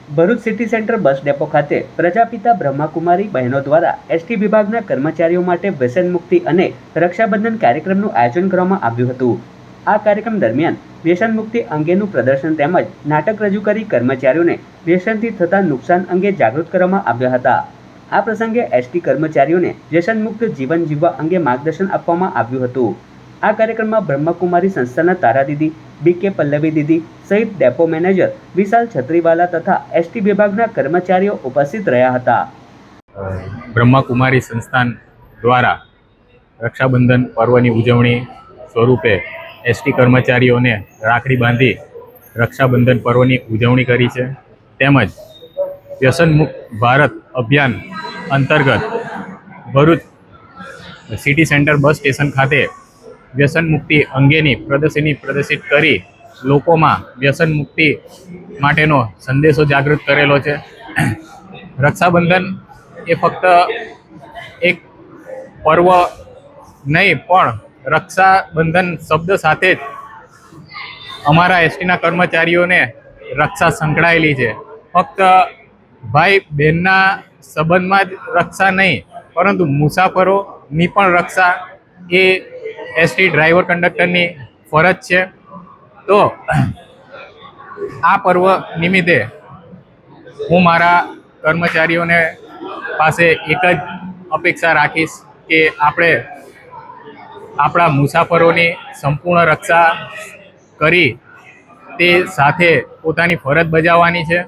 Bharuch city centre bus depot ખાતે પ્રજાપિતા બ્રહ્માકુમારી બહેનો દ્વારા એસટી વિભાગના કર્મચારીઓ માટે વ્યસન મુક્તિ અને રક્ષાબંધન કાર્યક્રમનું આયોજન કરવામાં આવ્યું હતું। આ કાર્યક્રમ દરમિયાન વ્યસન મુક્તિ અંગેનું પ્રદર્શન તેમજ નાટક રજૂ કરી કર્મચારીઓને વ્યસનથી થતા નુકસાન અંગે જાગૃત કરવામાં આવ્યા હતા। આ પ્રસંગે એસટી કર્મચારીઓને વ્યસન મુક્ત જીવન જીવવા અંગે માર્ગદર્શન આપવામાં આવ્યું હતું। આ કાર્યક્રમમાં બ્રહ્માકુમારી સંસ્થાના તારા દીદી, બીકે પલ્લવી દીદી સહિત ડેપો મેનેજર વિશાલ છત્રીવાલા તથા એસટી વિભાગના કર્મચારીઓ ઉપસ્થિત રહ્યા હતા। બ્રહ્માકુમારી સંસ્થાન દ્વારા રક્ષાબંધન પર્વની ઉજવણી સ્વરૂપે એસટી કર્મચારીઓને રાખડી બાંધી રક્ષાબંધન પર્વની ઉજવણી કરી છે। તેમજ વ્યસન મુક્ત ભારત અભિયાન અંતર્ગત Bharuch city centre bus station ખાતે વ્યસન મુક્તિ અંગેની પ્રદર્શની પ્રદર્શિત કરી લોકોમાં વ્યસન મુક્તિ માટેનો સંદેશો જાગૃત કરેલો છે। રક્ષાબંધન એ ફક્ત એક પર્વ નહીં પણ રક્ષાબંધન શબ્દ સાથે જ અમારા એસટીના કર્મચારીઓને રક્ષા સંકળાયેલી છે। ફક્ત ભાઈ બહેનના સંબંધમાં જ રક્ષા નહીં પરંતુ મુસાફરોની પણ રક્ષા એ એસટી ડ્રાઈવર કંડક્ટરની ફરજ છે। તો આ પર્વ નિમિત્તે હું મારા કર્મચારીઓને પાસે એક જ અપેક્ષા રાખીશ કે આપણે આપણા મુસાફરોની સંપૂર્ણ રક્ષા કરી તે સાથે પોતાની ફરજ બજાવવાની છે।